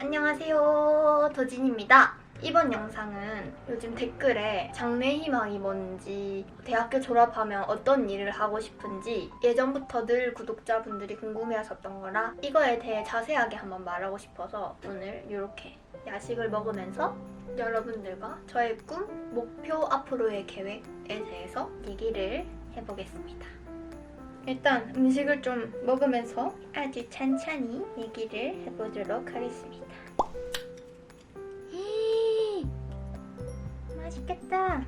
안녕하세요, 도진입니다. 이번 영상은 요즘 댓글에 장래 희망이 뭔지, 대학교 졸업하면 어떤 일을 하고 싶은지 예전부터 늘 구독자분들이 궁금해하셨던 거라 이거에 대해 자세하게 한번 말하고 싶어서 오늘 이렇게 야식을 먹으면서 여러분들과 저의 꿈, 목표, 앞으로의 계획에 대해서 얘기를 해보겠습니다. 일단 음식을 좀 먹으면서 아주 찬찬히 얘기를 해보도록 하겠습니다. 맛있겠다.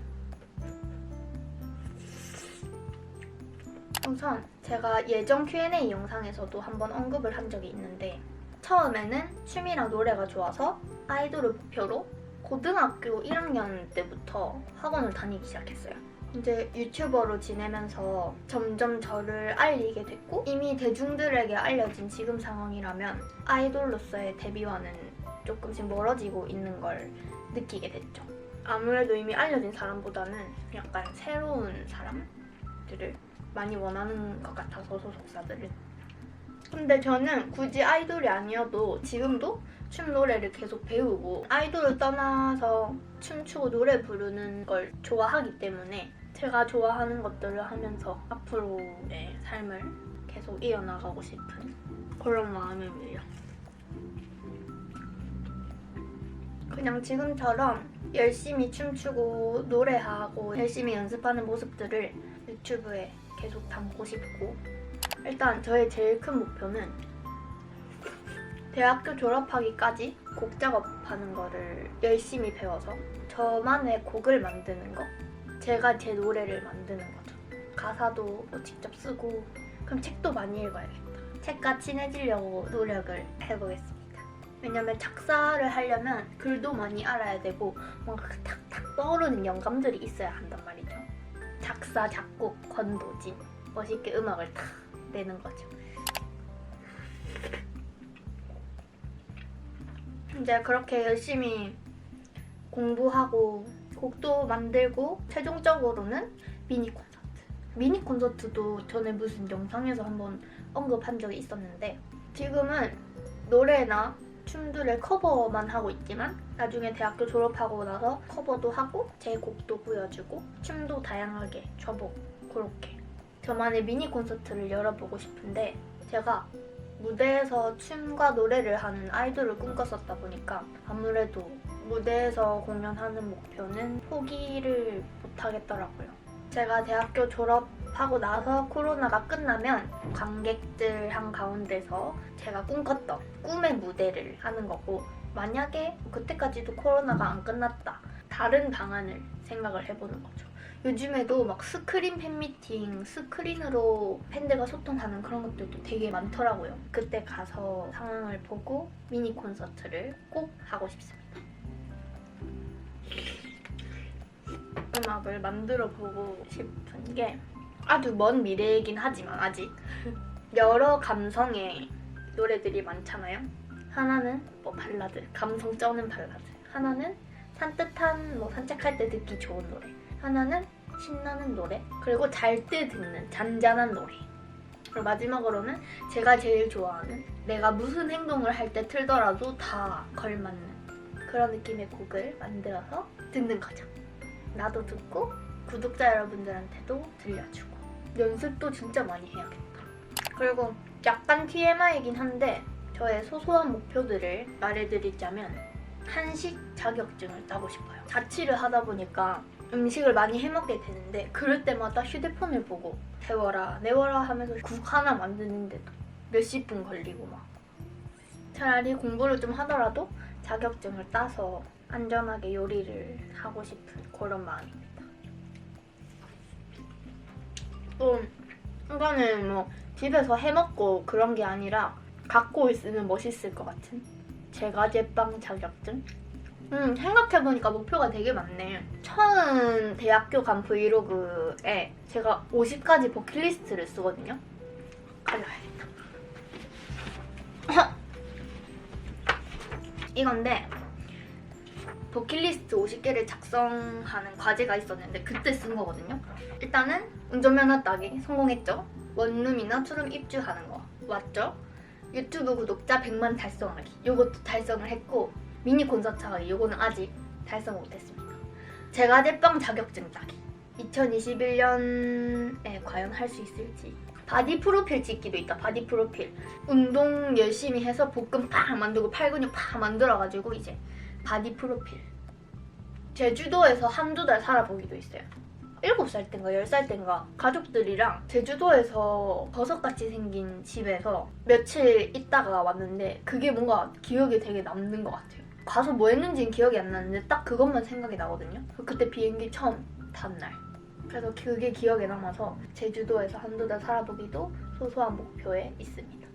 우선 제가 예전 Q&A 영상에서도 한번 언급을 한 적이 있는데 처음에는 춤이랑 노래가 좋아서 아이돌을 목표로 고등학교 1학년 때부터 학원을 다니기 시작했어요. 이제 유튜버로 지내면서 점점 저를 알리게 됐고 이미 대중들에게 알려진 지금 상황이라면 아이돌로서의 데뷔와는 조금씩 멀어지고 있는 걸 느끼게 됐죠. 아무래도 이미 알려진 사람보다는 약간 새로운 사람들을 많이 원하는 것 같아서 소속사들은. 근데 저는 굳이 아이돌이 아니어도 지금도 춤 노래를 계속 배우고 아이돌을 떠나서 춤추고 노래 부르는 걸 좋아하기 때문에 제가 좋아하는 것들을 하면서 앞으로의 삶을 계속 이어나가고 싶은 그런 마음이에요. 그냥 지금처럼 열심히 춤추고 노래하고 열심히 연습하는 모습들을 유튜브에 계속 담고 싶고, 일단 저의 제일 큰 목표는 대학교 졸업하기까지 곡 작업하는 거를 열심히 배워서 저만의 곡을 만드는 거, 제가 제 노래를 만드는 거죠. 가사도 뭐 직접 쓰고, 그럼 책도 많이 읽어야겠다. 책과 친해지려고 노력을 해보겠습니다. 왜냐면 작사를 하려면 글도 많이 알아야 되고 뭔가 탁탁 떠오르는 영감들이 있어야 한단 말이죠. 작사, 작곡, 권도진, 멋있게 음악을 탁 내는 거죠. 이제 그렇게 열심히 공부하고 곡도 만들고 최종적으로는 미니 콘서트. 미니 콘서트도 전에 무슨 영상에서 한번 언급한 적이 있었는데 지금은 노래나 춤들을 커버만 하고 있지만 나중에 대학교 졸업하고 나서 커버도 하고 제 곡도 보여주고 춤도 다양하게 춰보고 그렇게 저만의 미니 콘서트를 열어보고 싶은데 제가 무대에서 춤과 노래를 하는 아이돌을 꿈꿨었다 보니까 아무래도 무대에서 공연하는 목표는 포기를 못하겠더라고요. 제가 대학교 졸업하고 나서 코로나가 끝나면 관객들 한가운데서 제가 꿈꿨던 꿈의 무대를 하는 거고, 만약에 그때까지도 코로나가 안 끝났다, 다른 방안을 생각을 해보는 거죠. 요즘에도 막 스크린 팬미팅, 스크린으로 팬들과 소통하는 그런 것들도 되게 많더라고요. 그때 가서 상황을 보고 미니 콘서트를 꼭 하고 싶습니다. 음악을 만들어 보고 싶은 게 아주 먼 미래이긴 하지만 아직 여러 감성의 노래들이 많잖아요. 하나는 뭐 발라드, 감성 쩌는 발라드, 하나는 산뜻한 뭐 산책할 때 듣기 좋은 노래, 하나는 신나는 노래, 그리고 잘 때 듣는 잔잔한 노래, 그리고 마지막으로는 제가 제일 좋아하는 내가 무슨 행동을 할 때 틀더라도 다 걸맞는 그런 느낌의 곡을 만들어서 듣는 거죠. 나도 듣고 구독자 여러분들한테도 들려주고 연습도 진짜 많이 해야겠다. 그리고 약간 TMI이긴 한데 저의 소소한 목표들을 말해드리자면 한식 자격증을 따고 싶어요. 자취를 하다 보니까 음식을 많이 해먹게 되는데 그럴 때마다 휴대폰을 보고 데워라 내워라 하면서 국 하나 만드는데도 몇십 분 걸리고 막, 차라리 공부를 좀 하더라도 자격증을 따서 안전하게 요리를 하고 싶은 그런 마음입니다. 또 이거는 뭐 집에서 해먹고 그런 게 아니라 갖고 있으면 멋있을 것 같은 제과제빵 자격증? 생각해보니까 목표가 되게 많네. 처음 대학교 간 브이로그에 제가 50가지 버킷리스트를 쓰거든요. 가져와야겠다. 이건데 버킷리스트 50개를 작성하는 과제가 있었는데 그때 쓴 거거든요. 일단은 운전면허 따기 성공했죠. 원룸이나 투룸 입주하는 거 왔죠. 유튜브 구독자 100만 달성하기 요것도 달성을 했고 미니 콘서트 하기 요거는 아직 달성 못했습니다. 제과제빵 자격증 따기 2021년에 과연 할 수 있을지. 바디 프로필 찍기도 있다. 바디 프로필 운동 열심히 해서 복근 팍 만들고 팔 근육 팍 만들어가지고 이제 바디 프로필. 제주도에서 한두 달 살아보기도 있어요. 7살 땐가 10살 땐가 가족들이랑 제주도에서 버섯같이 생긴 집에서 며칠 있다가 왔는데 그게 뭔가 기억에 되게 남는 것 같아요. 가서 뭐 했는지는 기억이 안 나는데 딱 그것만 생각이 나거든요. 그때 비행기 처음 탄 날. 그래서 그게 기억에 남아서 제주도에서 한두 달 살아보기도 소소한 목표에 있습니다.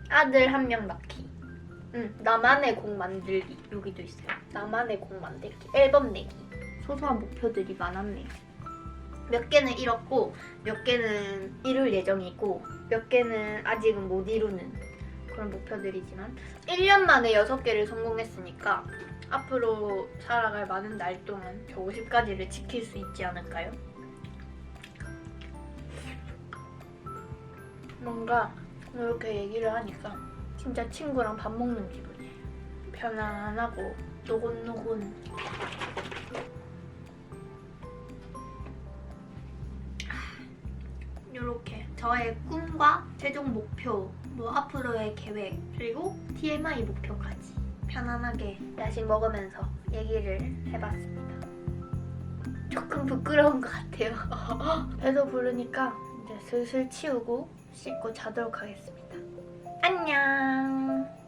아들 1명 낳기. 나만의 곡 만들기 여기도 있어요. 나만의 곡 만들기, 앨범 내기. 소소한 목표들이 많았네요. 몇 개는 이뤘고 몇 개는 이룰 예정이고 몇 개는 아직은 못 이루는 그런 목표들이지만 1년 만에 6개를 성공했으니까 앞으로 살아갈 많은 날 동안 저 50가지를 지킬 수 있지 않을까요? 뭔가 이렇게 얘기를 하니까 진짜 친구랑 밥 먹는 기분이에요. 편안하고 노곤노곤. 이렇게 저의 꿈과 최종 목표, 뭐 앞으로의 계획, 그리고 TMI 목표까지 편안하게 야식 먹으면서 얘기를 해봤습니다. 조금 부끄러운 것 같아요. 배도 부르니까 이제 슬슬 치우고 씻고 자도록 하겠습니다. 안녕.